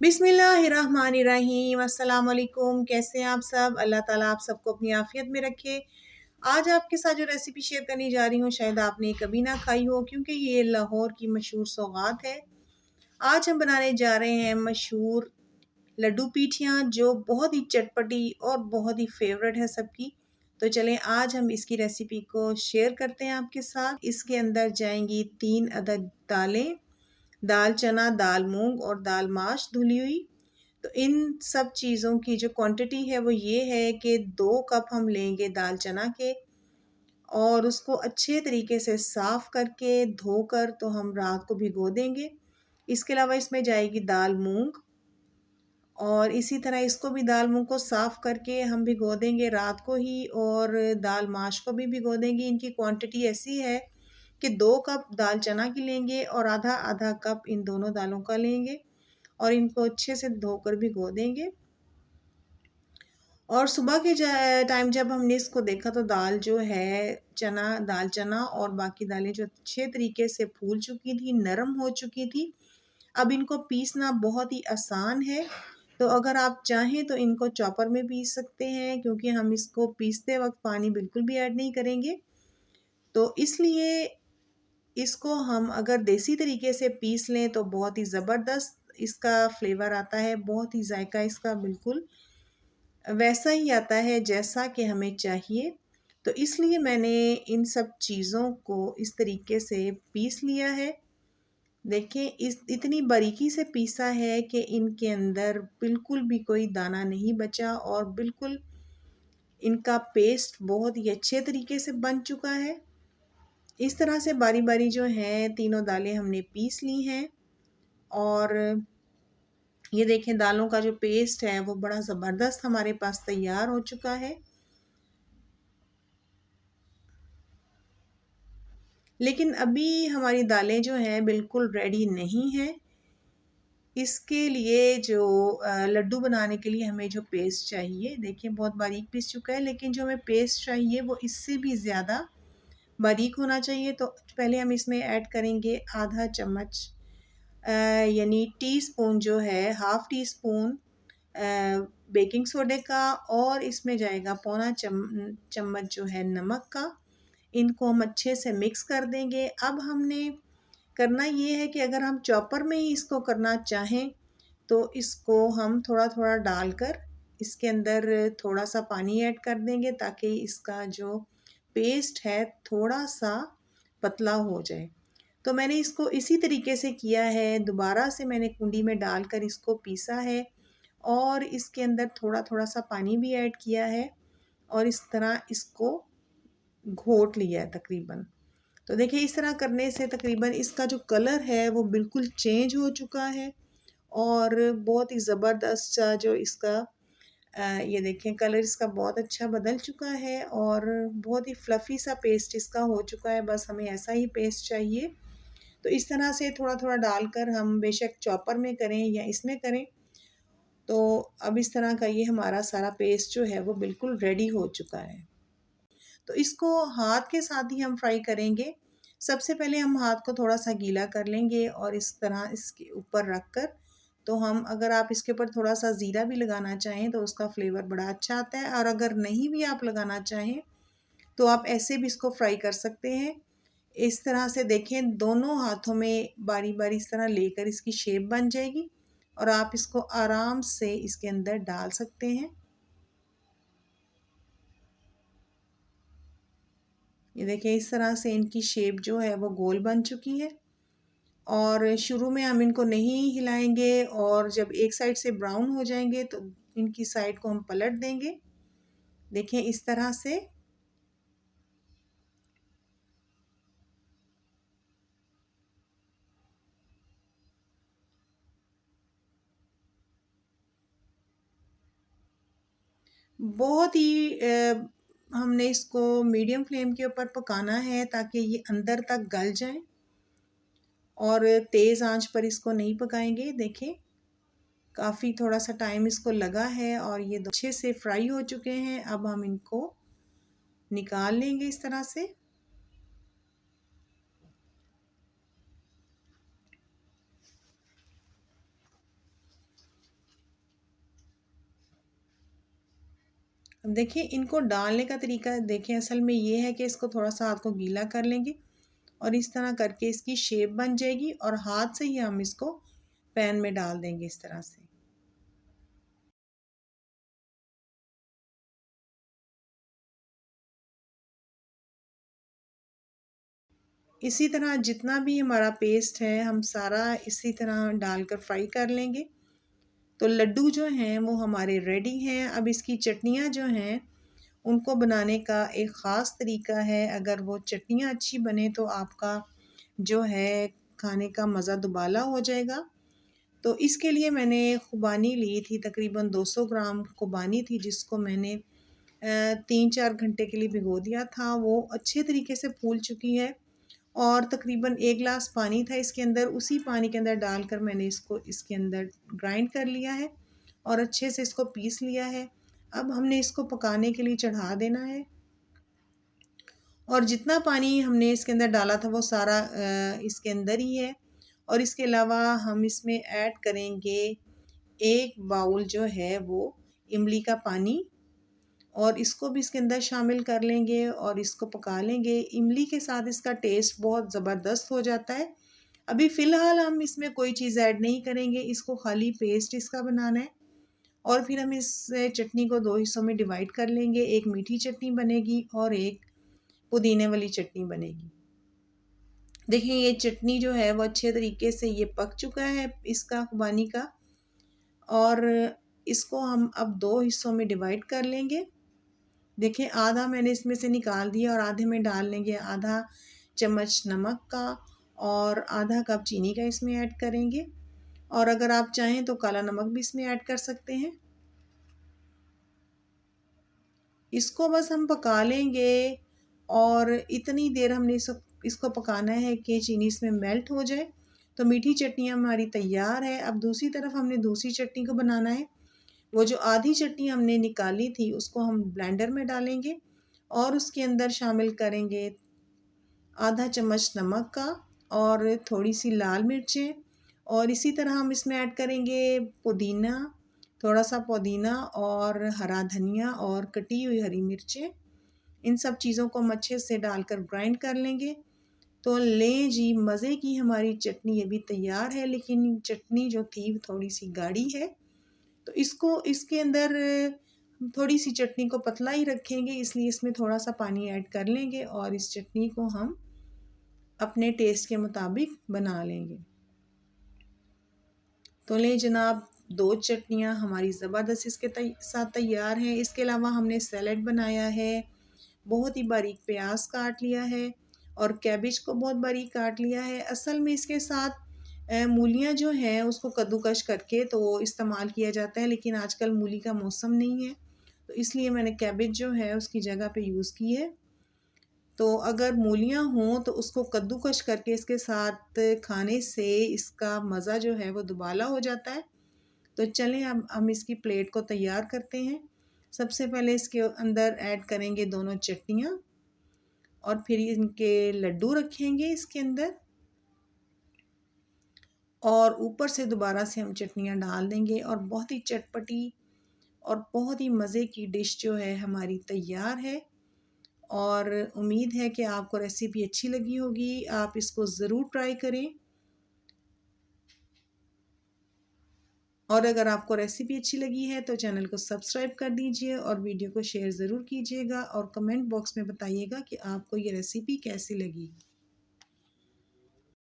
बिस्मिल्लाहिर्रहमानिर्रहीम। अस्सलाम वालेकुम। कैसे हैं आप सब? अल्लाह ताला आप सबको अपनी आफियत में रखे। आज आपके साथ जो रेसिपी शेयर करने जा रही हूँ शायद आपने कभी ना खाई हो, क्योंकि ये लाहौर की मशहूर सौगात है। आज हम बनाने जा रहे हैं मशहूर लड्डू पीठियाँ, जो बहुत ही चटपटी और बहुत ही फेवरेट है सबकी। तो चलें आज हम इसकी रेसिपी को शेयर करते हैं आपके साथ। इसके अंदर जाएंगी 3 अदद दालें, दाल चना, दाल मूंग और दाल माश धुली हुई। तो इन सब चीज़ों की जो क्वांटिटी है वो ये है कि 2 कप हम लेंगे दाल चना के, और उसको अच्छे तरीके से साफ़ करके धोकर तो हम रात को भिगो देंगे। इसके अलावा इसमें जाएगी दाल मूंग, और इसी तरह इसको भी दाल मूंग को साफ़ करके हम भिगो देंगे रात को ही, और दाल माश को भी भिगो देंगे। इनकी क्वांटिटी ऐसी है कि 2 कप दाल चना की लेंगे और आधा आधा कप इन दोनों दालों का लेंगे, और इनको अच्छे से धोकर भिगो देंगे। और सुबह के टाइम जब हमने इसको देखा तो दाल जो है दाल चना और बाकी दालें जो अच्छे तरीके से फूल चुकी थी, नरम हो चुकी थी। अब इनको पीसना बहुत ही आसान है। तो अगर आप चाहें तो इनको चॉपर में पीस सकते हैं, क्योंकि हम इसको पीसते वक्त पानी बिल्कुल भी ऐड नहीं करेंगे। तो इसलिए इसको हम अगर देसी तरीके से पीस लें तो बहुत ही ज़बरदस्त इसका फ्लेवर आता है, बहुत ही जायका इसका बिल्कुल वैसा ही आता है जैसा कि हमें चाहिए। तो इसलिए मैंने इन सब चीज़ों को इस तरीके से पीस लिया है। देखें, इस इतनी बारीकी से पीसा है कि इनके अंदर बिल्कुल भी कोई दाना नहीं बचा, और बिल्कुल इनका पेस्ट बहुत ही अच्छे तरीके से बन चुका है। इस तरह से बारी बारी जो है तीनों दालें हमने पीस ली हैं, और ये देखें दालों का जो पेस्ट है वो बड़ा ज़बरदस्त हमारे पास तैयार हो चुका है। लेकिन अभी हमारी दालें जो हैं बिल्कुल रेडी नहीं हैं। इसके लिए जो लड्डू बनाने के लिए हमें जो पेस्ट चाहिए, देखिए बहुत बारीक पीस चुका है, लेकिन जो हमें पेस्ट चाहिए वो इससे भी ज़्यादा बारीक होना चाहिए। तो पहले हम इसमें ऐड करेंगे आधा चम्मच यानी टीस्पून जो है, हाफ़ टी स्पून बेकिंग सोडे का, और इसमें जाएगा पौना चम्मच जो है नमक का। इनको हम अच्छे से मिक्स कर देंगे। अब हमने करना ये है कि अगर हम चॉपर में ही इसको करना चाहें तो इसको हम थोड़ा थोड़ा डालकर इसके अंदर थोड़ा सा पानी ऐड कर देंगे, ताकि इसका जो पेस्ट है थोड़ा सा पतला हो जाए। तो मैंने इसको इसी तरीके से किया है, दोबारा से मैंने कुंडी में डालकर इसको पीसा है, और इसके अंदर थोड़ा थोड़ा सा पानी भी ऐड किया है, और इस तरह इसको घोट लिया है तकरीबन। तो देखिए इस तरह करने से तकरीबन इसका जो कलर है वो बिल्कुल चेंज हो चुका है, और बहुत ही ज़बरदस्त सा जो इसका ये देखें कलर इसका बहुत अच्छा बदल चुका है, और बहुत ही फ्लफ़ी सा पेस्ट इसका हो चुका है। बस हमें ऐसा ही पेस्ट चाहिए। तो इस तरह से थोड़ा थोड़ा डालकर हम बेशक चॉपर में करें या इसमें करें, तो अब इस तरह का ये हमारा सारा पेस्ट जो है वो बिल्कुल रेडी हो चुका है। तो इसको हाथ के साथ ही हम फ्राई करेंगे। सबसे पहले हम हाथ को थोड़ा सा गीला कर लेंगे, और इस तरह इसके ऊपर रख कर तो हम, अगर आप इसके ऊपर थोड़ा सा ज़ीरा भी लगाना चाहें तो उसका फ्लेवर बड़ा अच्छा आता है, और अगर नहीं भी आप लगाना चाहें तो आप ऐसे भी इसको फ्राई कर सकते हैं। इस तरह से देखें दोनों हाथों में बारी बारी इस तरह लेकर इसकी शेप बन जाएगी, और आप इसको आराम से इसके अंदर डाल सकते हैं। ये देखिए इस तरह से इनकी शेप जो है वो गोल बन चुकी है, और शुरू में हम इनको नहीं हिलाएंगे, और जब एक साइड से ब्राउन हो जाएंगे तो इनकी साइड को हम पलट देंगे। देखें इस तरह से। बहुत ही हमने इसको मीडियम फ्लेम के ऊपर पकाना है, ताकि ये अंदर तक गल जाए, और तेज़ आंच पर इसको नहीं पकाएंगे। देखें काफ़ी थोड़ा सा टाइम इसको लगा है, और ये अच्छे से फ्राई हो चुके हैं। अब हम इनको निकाल लेंगे इस तरह से। अब देखिए इनको डालने का तरीका देखिए असल में ये है कि इसको थोड़ा-सा हाथ को गीला कर लेंगे और इस तरह करके इसकी शेप बन जाएगी और हाथ से ही हम इसको पैन में डाल देंगे इस तरह से। इसी तरह जितना भी हमारा पेस्ट है हम सारा इसी तरह डालकर फ्राई कर लेंगे। तो लड्डू जो हैं वो हमारे रेडी हैं। अब इसकी चटनियाँ जो हैं उनको बनाने का एक ख़ास तरीका है। अगर वो चटनियाँ अच्छी बने तो आपका जो है खाने का मज़ा दुबाला हो जाएगा। तो इसके लिए मैंने खुबानी ली थी, तकरीबन 200 ग्राम खुबानी थी जिसको मैंने 3-4 घंटे के लिए भिगो दिया था। वो अच्छे तरीके से फूल चुकी है और तकरीबन 1 गिलास पानी था इसके अंदर। उसी पानी के अंदर डालकर मैंने इसको इसके अंदर ग्राइंड कर लिया है और अच्छे से इसको पीस लिया है। अब हमने इसको पकाने के लिए चढ़ा देना है और जितना पानी हमने इसके अंदर डाला था वो सारा इसके अंदर ही है। और इसके अलावा हम इसमें ऐड करेंगे 1 बाउल जो है वो इमली का पानी और इसको भी इसके अंदर शामिल कर लेंगे और इसको पका लेंगे। इमली के साथ इसका टेस्ट बहुत ज़बरदस्त हो जाता है। अभी फ़िलहाल हम इसमें कोई चीज़ ऐड नहीं करेंगे, इसको खाली पेस्ट इसका बनाना है और फिर हम इस चटनी को 2 हिस्सों में डिवाइड कर लेंगे। एक मीठी चटनी बनेगी और एक पुदीने वाली चटनी बनेगी। देखिए ये चटनी जो है वो अच्छे तरीके से ये पक चुका है इसका खुबानी का और इसको हम अब 2 हिस्सों में डिवाइड कर लेंगे। देखिए आधा मैंने इसमें से निकाल दिया और आधे में डाल लेंगे आधा चम्मच नमक का और आधा कप चीनी का इसमें ऐड करेंगे और अगर आप चाहें तो काला नमक भी इसमें ऐड कर सकते हैं। इसको बस हम पका लेंगे और इतनी देर हमने इसको पकाना है कि चीनी इसमें मेल्ट हो जाए। तो मीठी चटनी हमारी तैयार है। अब दूसरी तरफ हमने दूसरी चटनी को बनाना है। वो जो आधी चटनी हमने निकाली थी उसको हम ब्लेंडर में डालेंगे और उसके अंदर शामिल करेंगे आधा चम्मच नमक का और थोड़ी सी लाल मिर्चें और इसी तरह हम इसमें ऐड करेंगे पुदीना, थोड़ा सा पुदीना और हरा धनिया और कटी हुई हरी मिर्चें। इन सब चीज़ों को हम अच्छे से डालकर ग्राइंड कर लेंगे। तो लें जी मज़े की हमारी चटनी अभी तैयार है, लेकिन चटनी जो थी थोड़ी सी गाढ़ी है तो इसको इसके अंदर थोड़ी सी चटनी को पतला ही रखेंगे, इसलिए इसमें थोड़ा सा पानी ऐड कर लेंगे और इस चटनी को हम अपने टेस्ट के मुताबिक बना लेंगे। तो लें जनाब 2 चटनियाँ हमारी ज़बरदस्त इसके साथ तैयार हैं। इसके अलावा हमने सैलेड बनाया है, बहुत ही बारीक प्याज काट लिया है और कैबेज को बहुत बारीक काट लिया है। असल में इसके साथ मूलियाँ जो हैं उसको कद्दूकस करके तो इस्तेमाल किया जाता है, लेकिन आजकल मूली का मौसम नहीं है तो इसलिए मैंने कैबेज जो है उसकी जगह पे यूज़ की है। तो अगर मूलियाँ हों तो उसको कद्दूकस करके इसके साथ खाने से इसका मज़ा जो है वो दुबाला हो जाता है। तो चलें अब हम इसकी प्लेट को तैयार करते हैं। सबसे पहले इसके अंदर ऐड करेंगे दोनों चटनियाँ और फिर इनके लड्डू रखेंगे इसके अंदर और ऊपर से दोबारा से हम चटनियाँ डाल देंगे और बहुत ही चटपटी और बहुत ही मज़े की डिश जो है हमारी तैयार है। और उम्मीद है कि आपको रेसिपी अच्छी लगी होगी। आप इसको ज़रूर ट्राई करें और अगर आपको रेसिपी अच्छी लगी है तो चैनल को सब्सक्राइब कर दीजिए और वीडियो को शेयर ज़रूर कीजिएगा और कमेंट बॉक्स में बताइएगा कि आपको ये रेसिपी कैसी लगी।